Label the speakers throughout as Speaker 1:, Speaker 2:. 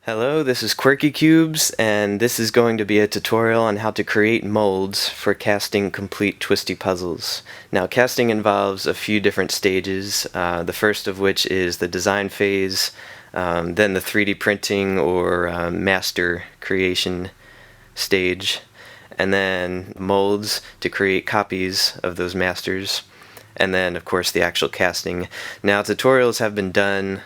Speaker 1: Hello, this is QuirkyCubes, and this is going to be a tutorial on how to create molds for casting complete twisty puzzles. Now, casting involves a few different stages, the first of which is the design phase, then the 3D printing or master creation stage, and then molds to create copies of those masters, and then, of course, the actual casting. Now, tutorials have been done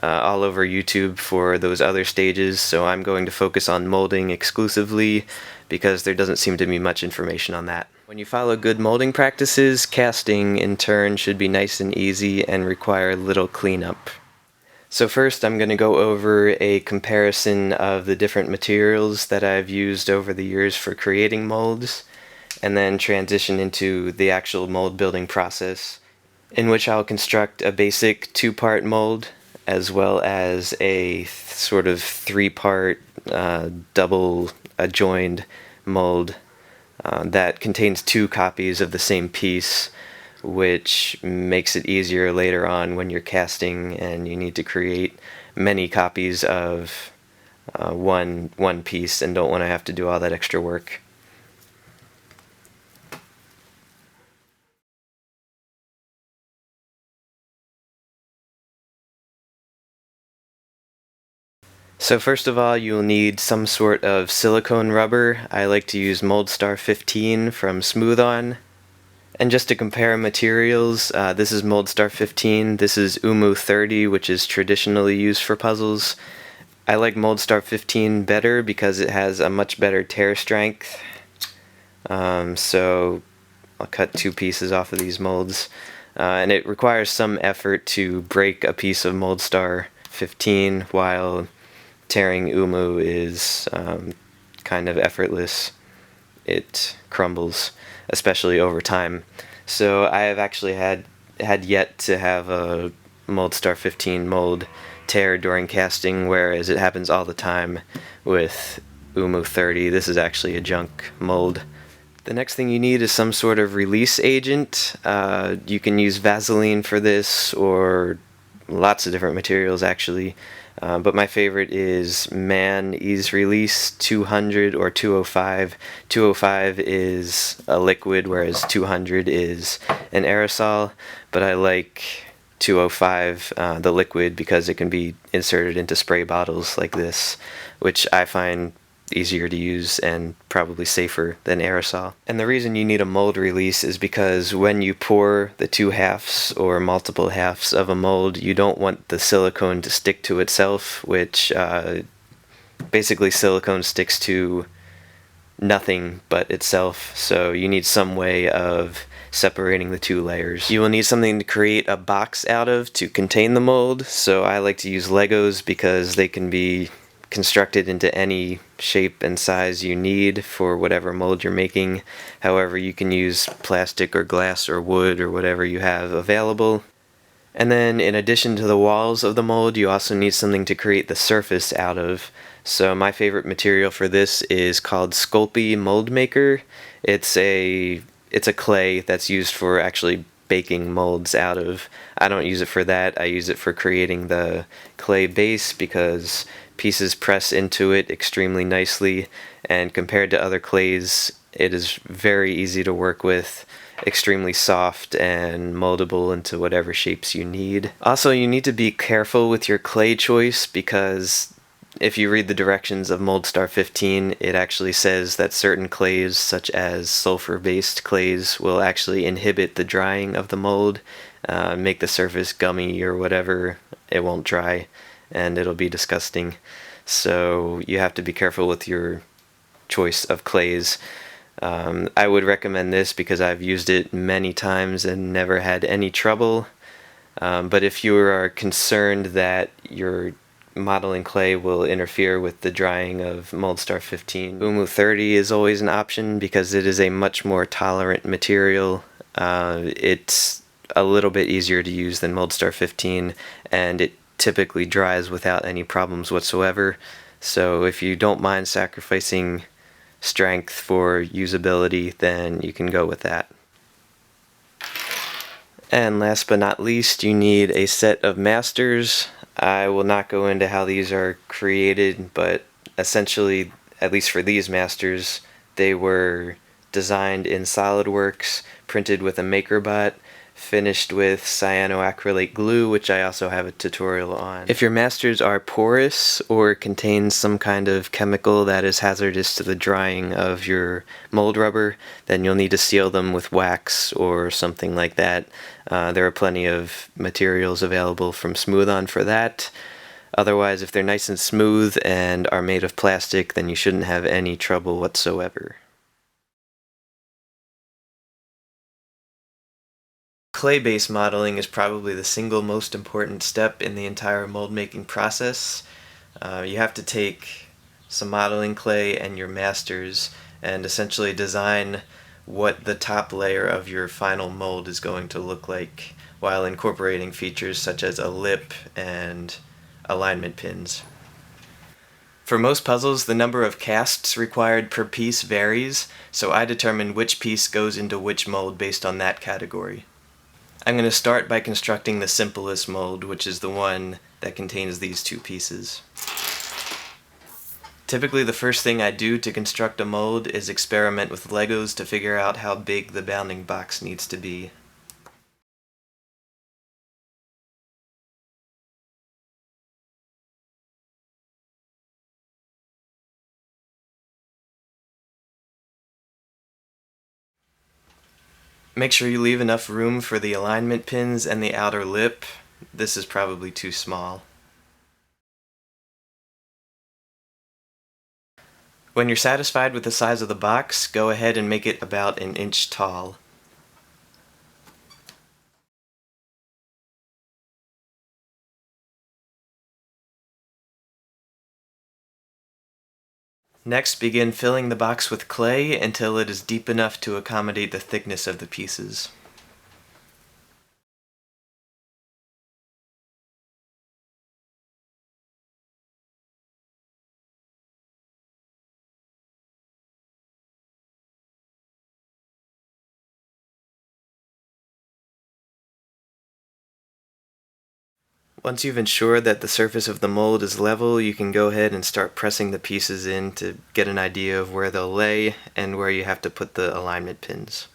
Speaker 1: all over YouTube for those other stages, so I'm going to focus on molding exclusively because there doesn't seem to be much information on that. When you follow good molding practices, casting in turn should be nice and easy and require little cleanup. So first I'm going to go over a comparison of the different materials that I've used over the years for creating molds, and then transition into the actual mold building process, in which I'll construct a basic two-part mold as well as a sort of three-part double adjoined mold that contains two copies of the same piece, which makes it easier later on when you're casting and you need to create many copies of one piece and don't want to have to do all that extra work. So first of all, you'll need some sort of silicone rubber. I like to use Moldstar 15 from Smooth On. And just to compare materials, this is Moldstar 15, this is Umu 30, which is traditionally used for puzzles. I like Moldstar 15 better because it has a much better tear strength. So I'll cut two pieces off of these molds. And it requires some effort to break a piece of Moldstar 15 while tearing Umu is kind of effortless. It crumbles, especially over time. So I have actually had yet to have a Moldstar 15 mold tear during casting, whereas it happens all the time with Umu 30. This is actually a junk mold. The next thing you need is some sort of release agent. You can use Vaseline for this, or lots of different materials actually. But my favorite is Man Ease Release 200 or 205. 205 is a liquid, whereas 200 is an aerosol. But I like 205, the liquid, because it can be inserted into spray bottles like this, which I find easier to use and probably safer than aerosol. And the reason you need a mold release is because when you pour the two halves or multiple halves of a mold, you don't want the silicone to stick to itself, which basically silicone sticks to nothing but itself, so you need some way of separating the two layers. You will need something to create a box out of to contain the mold, so I like to use Legos because they can be constructed into any shape and size you need for whatever mold you're making. However, you can use plastic or glass or wood or whatever you have available. And then in addition to the walls of the mold, you also need something to create the surface out of. So my favorite material for this is called Sculpey Moldmaker. It's a clay that's used for actually baking molds out of. I don't use it for that. I use it for creating the clay base because pieces press into it extremely nicely, and compared to other clays, it is very easy to work with, extremely soft and moldable into whatever shapes you need. Also, you need to be careful with your clay choice because if you read the directions of Moldstar 15, it actually says that certain clays, such as sulfur-based clays, will actually inhibit the drying of the mold, make the surface gummy or whatever. It won't dry, and it'll be disgusting. So you have to be careful with your choice of clays. I would recommend this because I've used it many times and never had any trouble. But if you are concerned that your modeling clay will interfere with the drying of Moldstar 15, Umu 30 is always an option because it is a much more tolerant material. It's a little bit easier to use than Moldstar 15, and it typically dries without any problems whatsoever. So if you don't mind sacrificing strength for usability, then you can go with that. And last but not least, you need a set of masters. I will not go into how these are created, but essentially, at least for these masters, they were designed in SolidWorks, printed with a MakerBot, finished with cyanoacrylate glue, which I also have a tutorial on. If your masters are porous or contain some kind of chemical that is hazardous to the drying of your mold rubber, then you'll need to seal them with wax or something like that. There are plenty of materials available from Smooth-On for that. Otherwise, if they're nice and smooth and are made of plastic, then you shouldn't have any trouble whatsoever. Clay base modeling is probably the single most important step in the entire mold making process. You have to take some modeling clay and your masters and essentially design what the top layer of your final mold is going to look like, while incorporating features such as a lip and alignment pins. For most puzzles, the number of casts required per piece varies, so I determine which piece goes into which mold based on that category. I'm going to start by constructing the simplest mold, which is the one that contains these two pieces. Typically, the first thing I do to construct a mold is experiment with Legos to figure out how big the bounding box needs to be. Make sure you leave enough room for the alignment pins and the outer lip. This is probably too small. When you're satisfied with the size of the box, go ahead and make it about an inch tall. Next, begin filling the box with clay until it is deep enough to accommodate the thickness of the pieces. Once you've ensured that the surface of the mold is level, you can go ahead and start pressing the pieces in to get an idea of where they'll lay and where you have to put the alignment pins.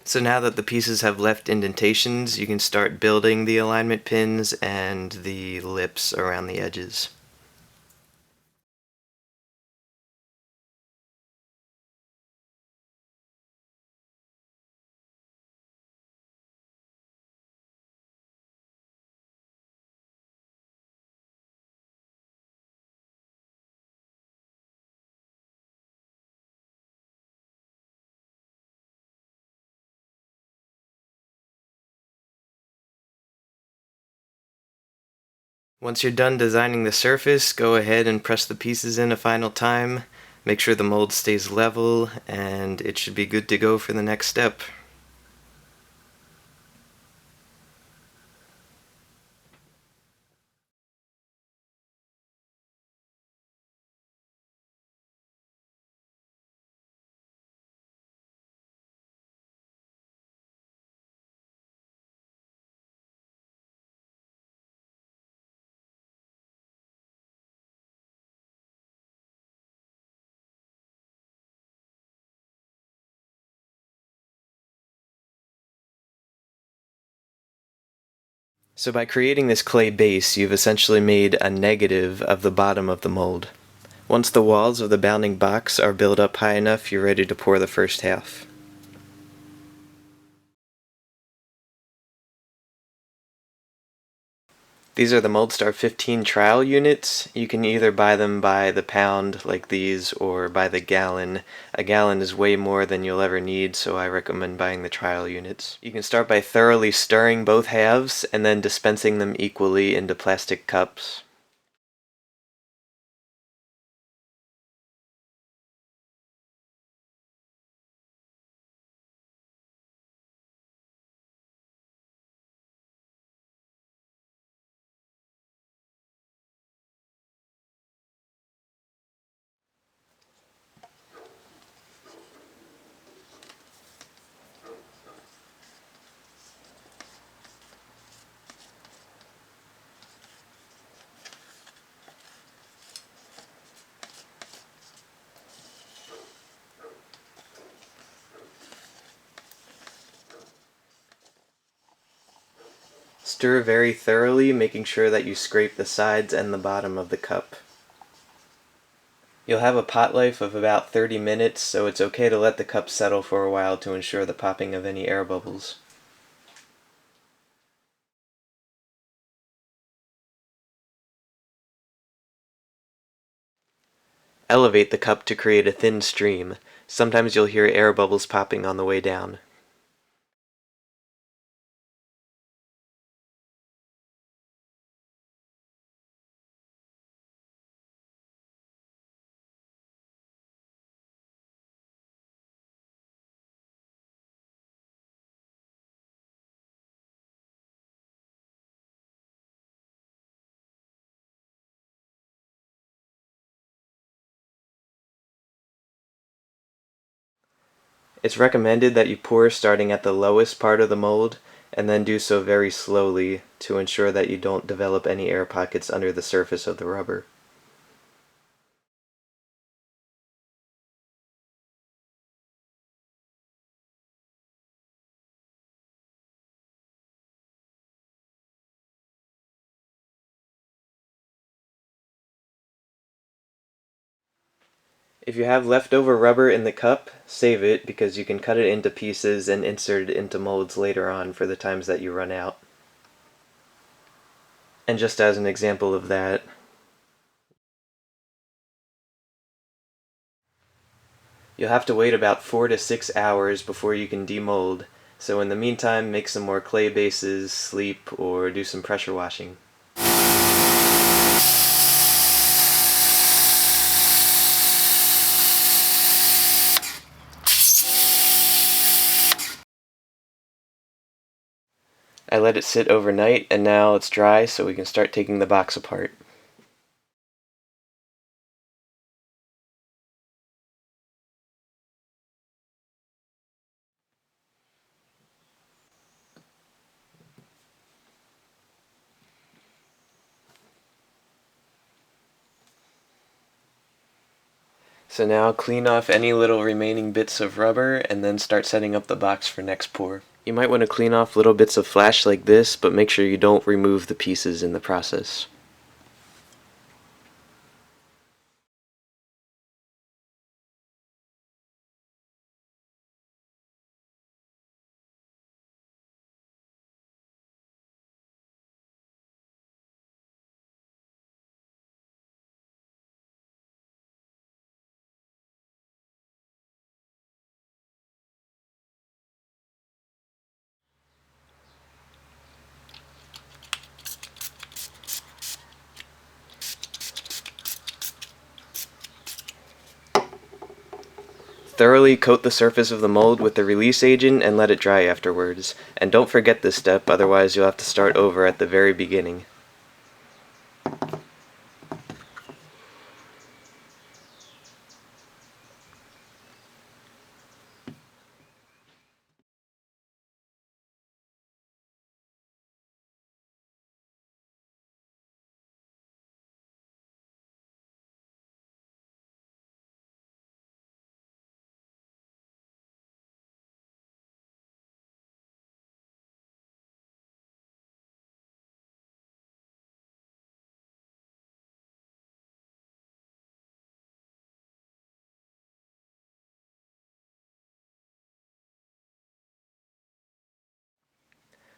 Speaker 1: So now that the pieces have left indentations, you can start building the alignment pins and the lips around the edges. Once you're done designing the surface, go ahead and press the pieces in a final time. Make sure the mold stays level, and it should be good to go for the next step. So by creating this clay base, you've essentially made a negative of the bottom of the mold. Once the walls of the bounding box are built up high enough, you're ready to pour the first half. These are the Moldstar 15 trial units. You can either buy them by the pound like these or by the gallon. A gallon is way more than you'll ever need, so I recommend buying the trial units. You can start by thoroughly stirring both halves and then dispensing them equally into plastic cups. Stir very thoroughly, making sure that you scrape the sides and the bottom of the cup. You'll have a pot life of about 30 minutes, so it's okay to let the cup settle for a while to ensure the popping of any air bubbles. Elevate the cup to create a thin stream. Sometimes you'll hear air bubbles popping on the way down. It's recommended that you pour starting at the lowest part of the mold, and then do so very slowly to ensure that you don't develop any air pockets under the surface of the rubber. If you have leftover rubber in the cup, save it because you can cut it into pieces and insert it into molds later on for the times that you run out. And just as an example of that, you'll have to wait about 4 to 6 hours before you can demold, so in the meantime make some more clay bases, sleep, or do some pressure washing. I let it sit overnight and now it's dry, so we can start taking the box apart. So now clean off any little remaining bits of rubber and then start setting up the box for next pour. You might want to clean off little bits of flash like this, but make sure you don't remove the pieces in the process. Thoroughly coat the surface of the mold with the release agent and let it dry afterwards. And don't forget this step, otherwise you'll have to start over at the very beginning.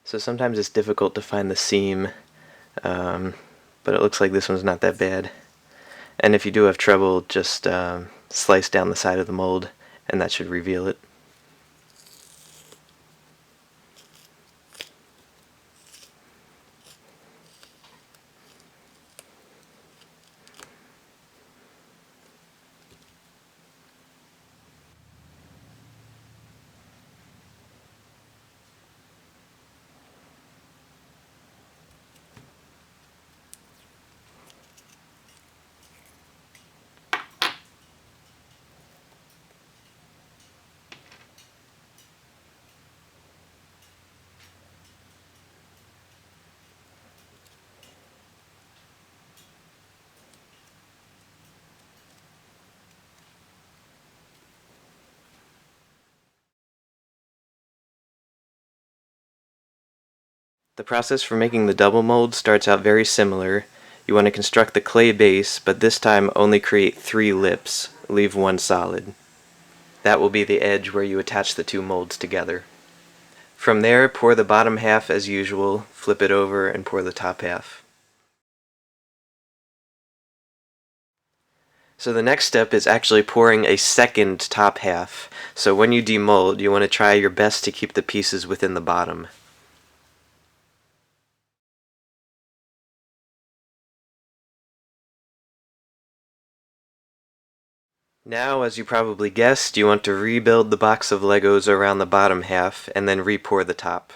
Speaker 1: So sometimes it's difficult to find the seam but it looks like this one's not that bad. And if you do have trouble, just slice down the side of the mold, and that should reveal it. The process for making the double mold starts out very similar. You want to construct the clay base, but this time only create 3 lips, leave 1 solid. That will be the edge where you attach the 2 molds together. From there, pour the bottom half as usual, flip it over, and pour the top half. So the next step is actually pouring a second top half. So when you demold, you want to try your best to keep the pieces within the bottom. Now, as you probably guessed, you want to rebuild the box of Legos around the bottom half, and then re-pour the top.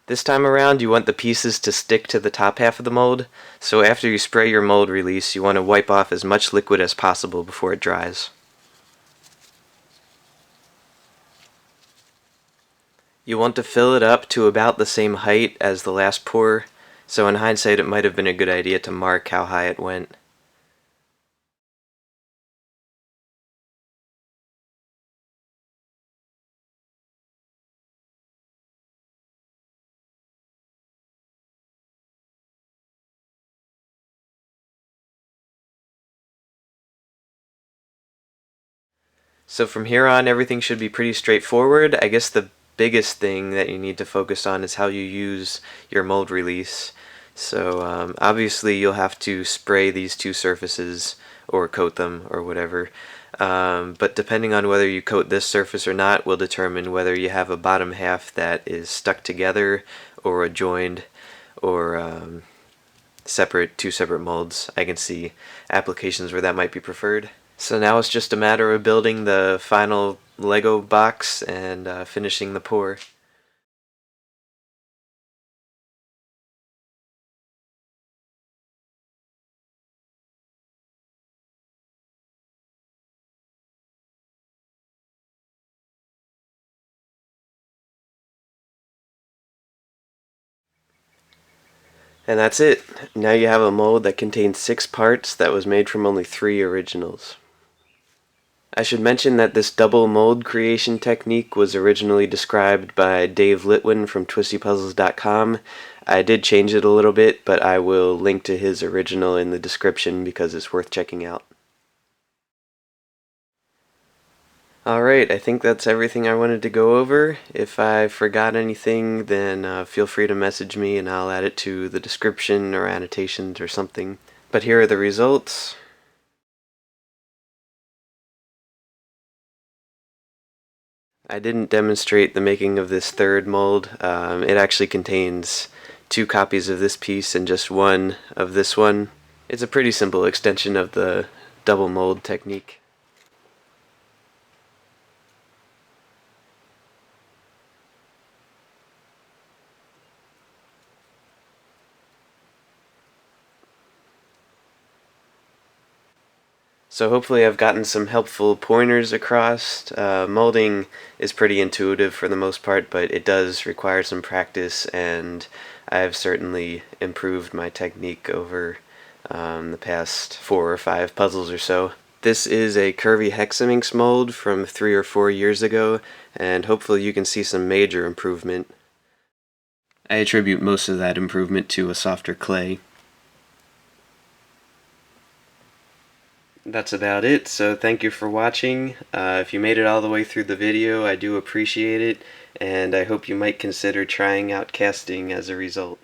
Speaker 1: This time around, you want the pieces to stick to the top half of the mold, so after you spray your mold release, you want to wipe off as much liquid as possible before it dries. You want to fill it up to about the same height as the last pour, so in hindsight it might have been a good idea to mark how high it went. So from here on, everything should be pretty straightforward. I guess the biggest thing that you need to focus on is how you use your mold release. So obviously you'll have to spray these 2 surfaces or coat them or whatever. But depending on whether you coat this surface or not will determine whether you have a bottom half that is stuck together or adjoined or separate 2 separate molds. I can see applications where that might be preferred. So now it's just a matter of building the final Lego box and finishing the pour. And that's it. Now you have a mold that contains 6 parts that was made from only 3 originals. I should mention that this double mold creation technique was originally described by Dave Litwin from twistypuzzles.com. I did change it a little bit, but I will link to his original in the description because it's worth checking out. Alright, I think that's everything I wanted to go over. If I forgot anything, then feel free to message me and I'll add it to the description or annotations or something. But here are the results. I didn't demonstrate the making of this third mold. It actually contains 2 copies of this piece and just 1 of this one. It's a pretty simple extension of the double mold technique. So hopefully I've gotten some helpful pointers across. Molding is pretty intuitive for the most part, but it does require some practice, and I've certainly improved my technique over the past 4 or 5 puzzles or so. This is a curvy hexaminx mold from 3 or 4 years ago, and hopefully you can see some major improvement. I attribute most of that improvement to a softer clay. that's about it. So thank you for watching. If you made it all the way through the video, I do appreciate it, and I hope you might consider trying out casting as a result.